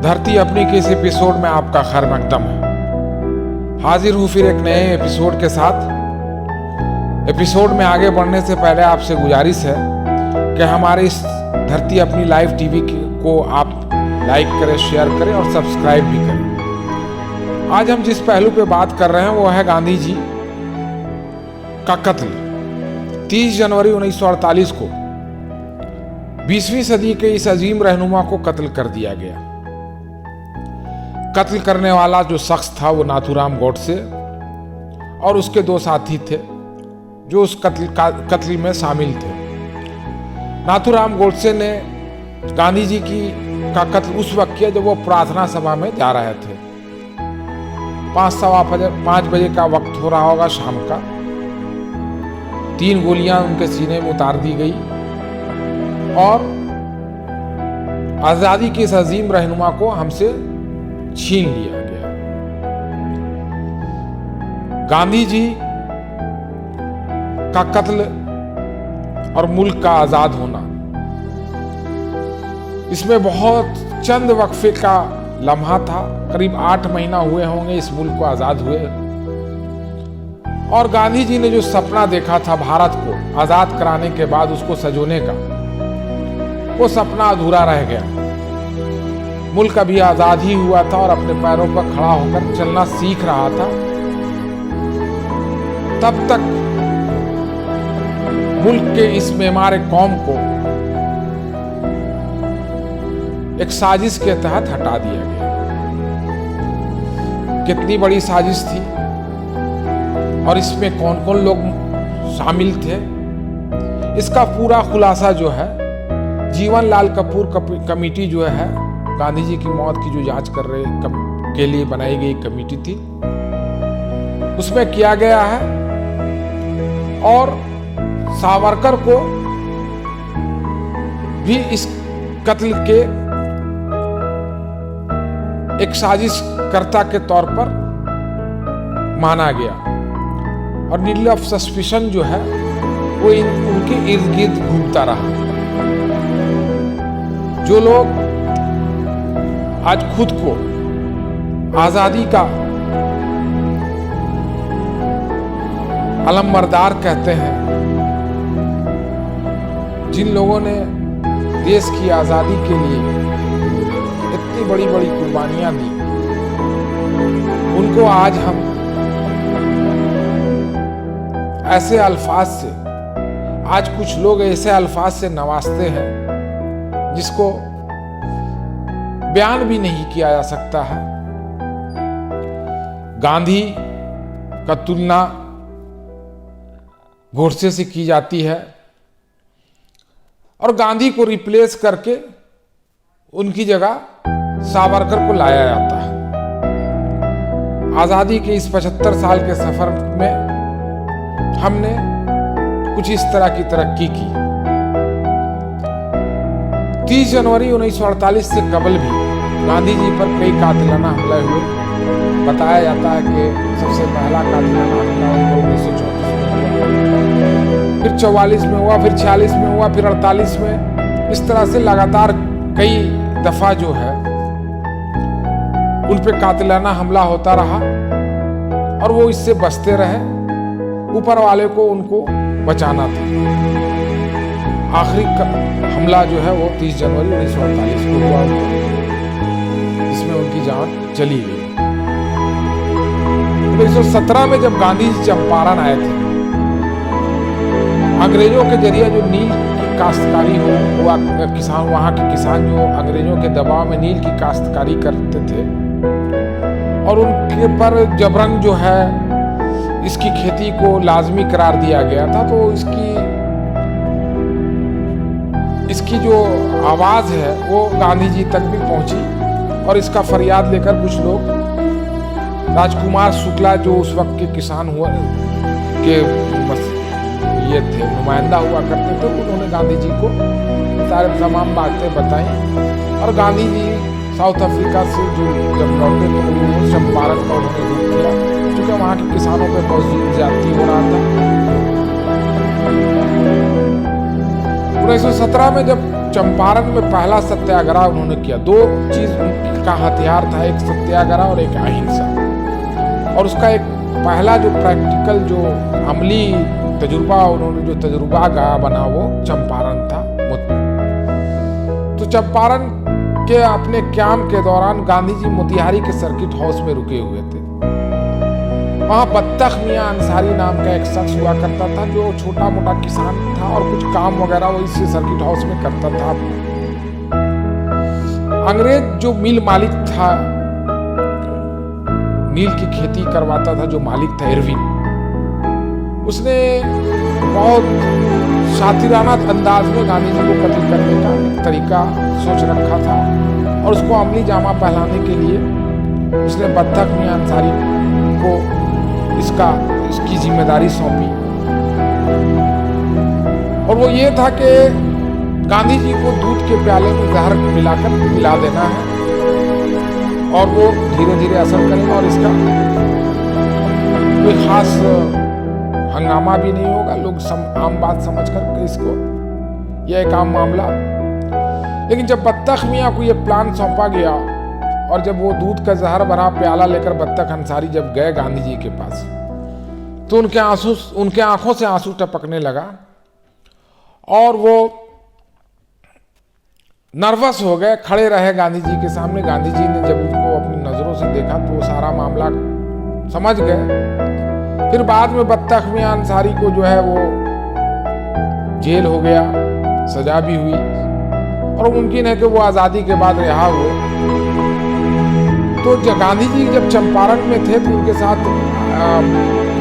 धरती अपनी के इस एपिसोड में आपका खैर मकदम है। हाजिर हूँ फिर एक नए एपिसोड के साथ। एपिसोड में आगे बढ़ने से पहले आपसे गुजारिश है कि हमारे इस धरती अपनी लाइव टीवी को आप लाइक करें, शेयर करें और सब्सक्राइब भी करें। आज हम जिस पहलू पे बात कर रहे हैं वो है गांधी जी का कत्ल। 30 जनवरी 1948 को 20वीं सदी के इस अजीम रहनुमा को कत्ल कर दिया गया। कत्ल करने वाला जो शख्स था वो नाथूराम गोडसे और उसके 2 साथी थे जो उस कत्ल में शामिल थे। नाथूराम गोडसे ने गांधी जी का कत्ल उस वक्त किया जब वो प्रार्थना सभा में जा रहे थे। 5 बजे का वक्त हो रहा होगा शाम का। 3 गोलियां उनके सीने में उतार दी गई और आजादी के इस अजीम रहनुमा को हमसे छीन लिया गया। गांधी जी का कत्ल और मुल्क का आजाद होना, इसमें बहुत चंद वक्फे का लम्हा था। करीब 8 महीना हुए होंगे इस मुल्क को आजाद हुए। और गांधी जी ने जो सपना देखा था भारत को आजाद कराने के बाद उसको सजोने का, वो सपना अधूरा रह गया। मुल्क अभी आजाद ही हुआ था और अपने पैरों पर खड़ा होकर चलना सीख रहा था। तब तक मुल्क के इस मेमार कौम को एक साजिश के तहत हटा दिया गया। कितनी बड़ी साजिश थी और इसमें कौन कौन लोग शामिल थे, इसका पूरा खुलासा जो है जीवन लाल कपूर कमेटी जो है, गांधी जी की मौत की जो जांच कर रहे के लिए बनाई गई कमेटी थी, उसमें किया गया है। और सावरकर को भी इस कत्ल के एक साजिशकर्ता के तौर पर माना गया और नीडल ऑफ सस्पिशन जो है वो उनके इर्द गिर्द घूमता रहा। जो लोग आज खुद को आजादी का अलमबरदार कहते हैं, जिन लोगों ने देश की आजादी के लिए इतनी बड़ी बड़ी कुर्बानियां दी, उनको आज हम ऐसे अल्फाज से, आज कुछ लोग ऐसे अल्फाज से नवाजते हैं जिसको बयान भी नहीं किया जा सकता है। गांधी का तुलना गोडसे से की जाती है और गांधी को रिप्लेस करके उनकी जगह सावरकर को लाया जाता है। आजादी के इस 75 साल के सफर में हमने कुछ इस तरह की तरक्की की। 30 जनवरी 1948 से कबल भी गांधी जी पर कई कातिलाना हमले हुए। बताया जाता है कि सबसे पहला कातिलाना हमला 1934 में हुआ, फिर 44 में हुआ, फिर 46 में हुआ, फिर 48 में। इस तरह से लगातार कई दफा जो है उन पे कातिलाना हमला होता रहा और वो इससे बचते रहे। ऊपर वाले को उनको बचाना था। आखिरी हमला जो है वो 30 जनवरी 1948 को हुआ, जिसमें उनकी जान चली गई। 1917 में जब गांधी जी चंपारण आए थे, अंग्रेजों के जरिए जो नील की काश्तकारी हुआ, किसान, वहां के किसान जो अंग्रेजों के दबाव में नील की काश्तकारी करते थे और उनके पर जबरन जो है इसकी खेती को लाजमी करार दिया गया था, तो इसकी जो आवाज है वो गांधी जी तक भी पहुंची और इसका फरियाद लेकर कुछ लोग, राजकुमार शुक्ला जो उस वक्त के किसान हुआ के ये थे, नुमाइंदा हुआ करते थे, उन्होंने गांधी जी को सारे तमाम बातें बताई। और गांधी जी साउथ अफ्रीका से जो जब लौटे तो उन्होंने चंपारण का उन्होंने रुख किया, क्योंकि वहाँ के किसानों पर बहुत ज्यादती हो रहा था। 1917 में जब चंपारण में पहला सत्याग्रह उन्होंने किया, 2 चीज का हथियार था, एक सत्याग्रह और एक अहिंसा। और उसका एक पहला जो प्रैक्टिकल जो अमली तजुर्बा, उन्होंने जो तजुर्बा का बना वो चंपारण था। तो चंपारण के अपने कैंप के दौरान गांधी जी मोतिहारी के सर्किट हाउस में रुके हुए थे। वहां बत्तख मियां अंसारी नाम का एक शख्स हुआ करता था, जो छोटा मोटा किसान था और कुछ काम वगैरह वो इस सर्किट हाउस में करता था। अंग्रेज जो मिल मालिक था, नील की खेती करवाता था, जो मालिक था इरविन, उसने बहुत शातिराना अंदाज में गांधी जी को कत्ल करने का तरीका सोच रखा था और उसको अमली जामा पहनाने के लिए उसने बत्तख मियां अंसारी को इसकी जिम्मेदारी सौंपी। और वो ये था कि गांधी जी को दूध के प्याले में जहर मिलाकर पिला देना है और वो धीरे धीरे असर करेगा और इसका कोई खास हंगामा भी नहीं होगा, लोग आम बात समझकर इसको यह एक आम मामला। लेकिन जब बत्तख मियां को यह प्लान सौंपा गया और जब वो दूध का जहर भरा प्याला लेकर बत्तख अंसारी जब गए गांधी जी के पास, तो उनके आंखों से आंसू टपकने लगा और वो नर्वस हो गए, खड़े रहे गांधी जी के सामने। गांधी जी ने जब उनको अपनी नजरों से देखा तो वो सारा मामला समझ गए। फिर बाद में बत्तख मियां अंसारी को जो है वो जेल हो गया, सजा भी हुई और मुमकिन है कि वो आजादी के बाद रिहा हुए। तो गांधी जी जब चंपारण में थे तो उनके साथ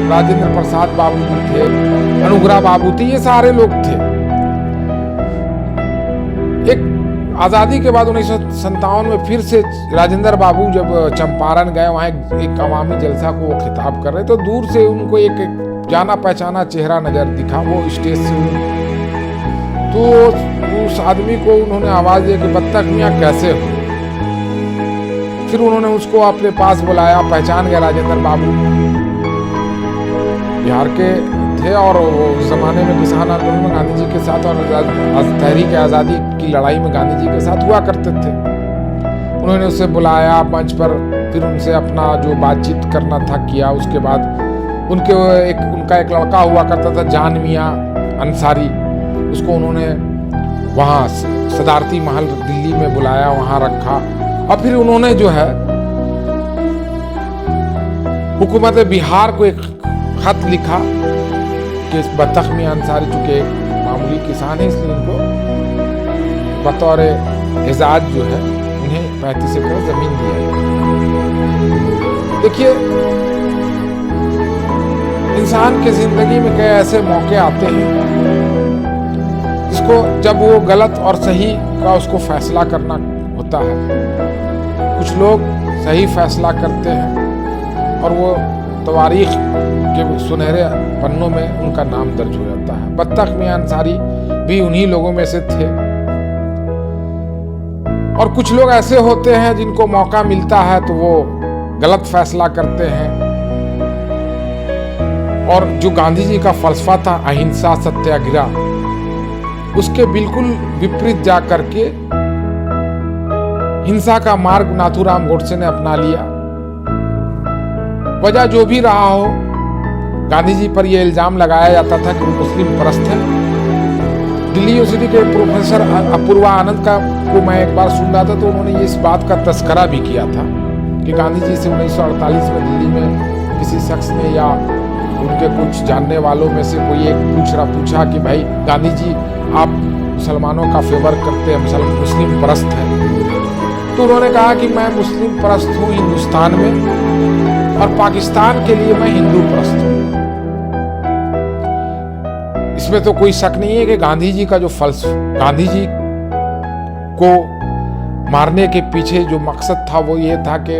राजेंद्र प्रसाद बाबू जी थे, अनुग्रह बाबू थे, ये सारे लोग थे। एक आजादी के बाद 1957 में फिर से राजेंद्र बाबू जब चंपारण गए, वहां एक अवामी जलसा को वो खिताब कर रहे, तो दूर से उनको एक जाना पहचाना चेहरा नजर दिखा। वो स्टेज से तो उस आदमी को उन्होंने आवाज दी कि बत्तख मियां कैसे हो। फिर उन्होंने उसको अपने पास बुलाया, पहचान गया राजेंद्र बाबू बिहार के थे और उस जमाने में किसान आंदोलन में गांधी जी के साथ और तहरीक आज़ादी की लड़ाई में गांधी जी के साथ हुआ करते थे। उन्होंने उसे बुलाया मंच पर, फिर उनसे अपना जो बातचीत करना था किया। उसके बाद उनका एक लड़का हुआ करता था जान मियां अंसारी, उसको उन्होंने वहाँ सदारती महल दिल्ली में बुलाया, वहाँ रखा और फिर उन्होंने जो है हुकूमत बिहार को एक खत लिखा कि बत्तख मियां अंसारी चूंकि एक मामूली किसान है इसलिए इनको बतौर एजाज जो है उन्हें 35 एकड़ जमीन दी है। देखिए, इंसान की जिंदगी में कई ऐसे मौके आते हैं जिसको जब वो गलत और सही का उसको फैसला करना होता है। कुछ लोग सही फैसला करते हैं और वो तवारीख के सुनहरे पन्नों में उनका नाम दर्ज हो जाता है। बत्तख मियां अंसारी भी उन्हीं लोगों में से थे। और कुछ लोग ऐसे होते हैं जिनको मौका मिलता है तो वो गलत फैसला करते हैं। और जो गांधी जी का फलसफा था अहिंसा सत्याग्रह, उसके बिल्कुल विपरीत जा करके हिंसा का मार्ग नाथूराम गोडसे ने अपना लिया। वजह जो भी रहा हो, गांधी जी पर यह इल्जाम लगाया जाता था कि वो मुस्लिम परस्त हैं। दिल्ली यूनिवर्सिटी के प्रोफेसर अपूर्वा आनंद को मैं एक बार सुन रहा था तो उन्होंने इस बात का तस्करा भी किया था कि गांधी जी से 1948 में दिल्ली में किसी शख्स ने या उनके कुछ जानने वालों में से कोई एक पूछा कि भाई गांधी जी आप मुसलमानों का फेवर करते हैं, मुस्लिम परस्त हैं। तो उन्होंने कहा कि मैं मुस्लिम परस्त हूँ हिंदुस्तान में और पाकिस्तान के लिए मैं हिंदू परस्त हूँ। इसमें तो कोई शक नहीं है कि गांधी जी का जो गांधी जी को मारने के पीछे जो मकसद था वो ये था कि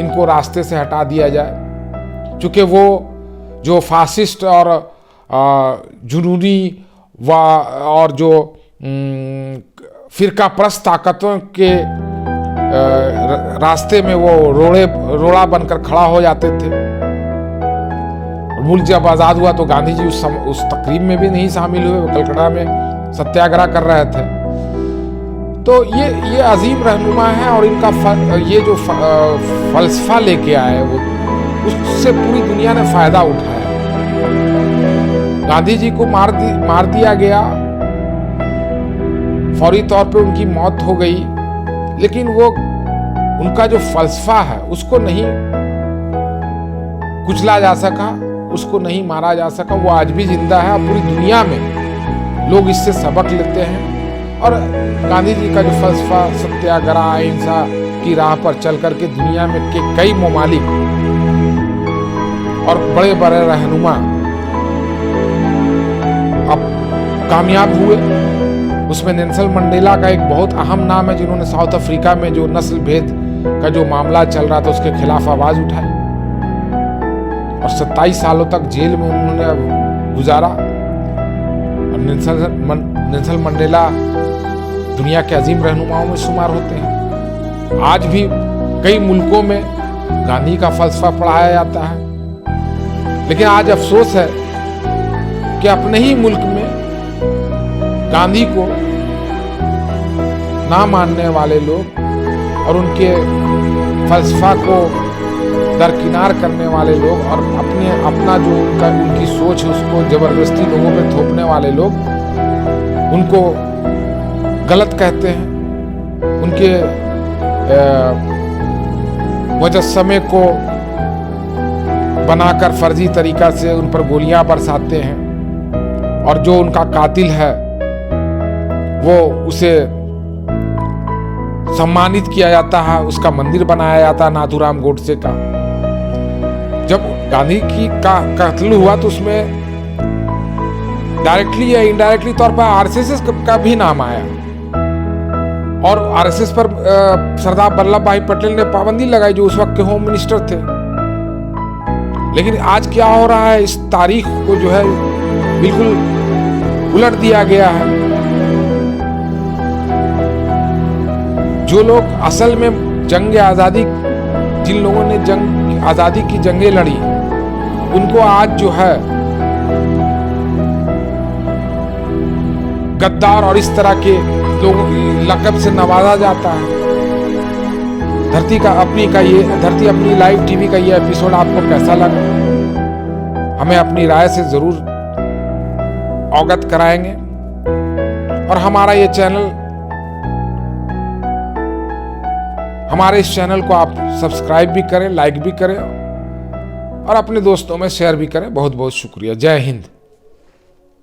इनको रास्ते से हटा दिया जाए, क्योंकि वो जो फासिस्ट और जुनूनी और जो फिरका परस्त ताकतों के रास्ते में वो रोड़ा बनकर खड़ा हो जाते थे। मुल्क जब आज़ाद हुआ तो गांधी जी उस तकरीब में भी नहीं शामिल हुए, वो कलकत्ता में सत्याग्रह कर रहे थे। तो ये अजीम रहनुमा है और इनका ये जो फलसफा लेके आए वो उससे पूरी दुनिया ने फायदा उठाया। गांधी जी को मार दिया गया, फौरी तौर पे उनकी मौत हो गई, लेकिन वो उनका जो फलसफा है उसको नहीं कुचला जा सका, उसको नहीं मारा जा सका। वो आज भी जिंदा है और पूरी दुनिया में लोग इससे सबक लेते हैं। और गांधी जी का जो फलसफा सत्याग्रह अहिंसा की राह पर चल करके दुनिया में के कई ममालिक और बड़े बड़े रहनुमा अब कामयाब हुए। उसमें नेल्सन मंडेला का एक बहुत अहम नाम है, जिन्होंने साउथ अफ्रीका में जो नस्ल भेद का जो मामला चल रहा था उसके खिलाफ आवाज उठाई और 27 सालों तक जेल में उन्होंने गुजारा। और नेल्सन मंडेला दुनिया के अजीम रहनुमाओं में शुमार होते हैं। आज भी कई मुल्कों में गांधी का फलसफा पढ़ाया जाता है, लेकिन आज अफसोस है कि अपने ही मुल्क में गांधी को ना मानने वाले लोग और उनके फलसफा को दरकिनार करने वाले लोग और अपना जो उनकी सोच है उसको जबरदस्ती लोगों पे थोपने वाले लोग उनको गलत कहते हैं। उनके मुजस्समे को बनाकर फर्जी तरीका से उन पर गोलियां बरसाते हैं और जो उनका कातिल है वो उसे सम्मानित किया जाता है, उसका मंदिर बनाया जाता है नाथूराम गोडसे का। जब गांधी का कत्ल हुआ तो उसमें डायरेक्टली या इनडायरेक्टली तौर पर आरएसएस का भी नाम आया और आरएसएस पर सरदार वल्लभ भाई पटेल ने पाबंदी लगाई जो उस वक्त के होम मिनिस्टर थे। लेकिन आज क्या हो रहा है, इस तारीख को जो है बिल्कुल उलट दिया गया है। जो लोग असल में जंग आज़ादी, जिन लोगों ने जंग आज़ादी की जंगें लड़ी, उनको आज जो है गद्दार और इस तरह के लोगों लक़ब से नवाजा जाता है। धरती अपनी लाइव टीवी का ये एपिसोड आपको कैसा लगा, हमें अपनी राय से जरूर अवगत कराएंगे। और हमारे इस चैनल को आप सब्सक्राइब भी करें, लाइक भी करें और अपने दोस्तों में शेयर भी करें। बहुत बहुत शुक्रिया। जय हिंद।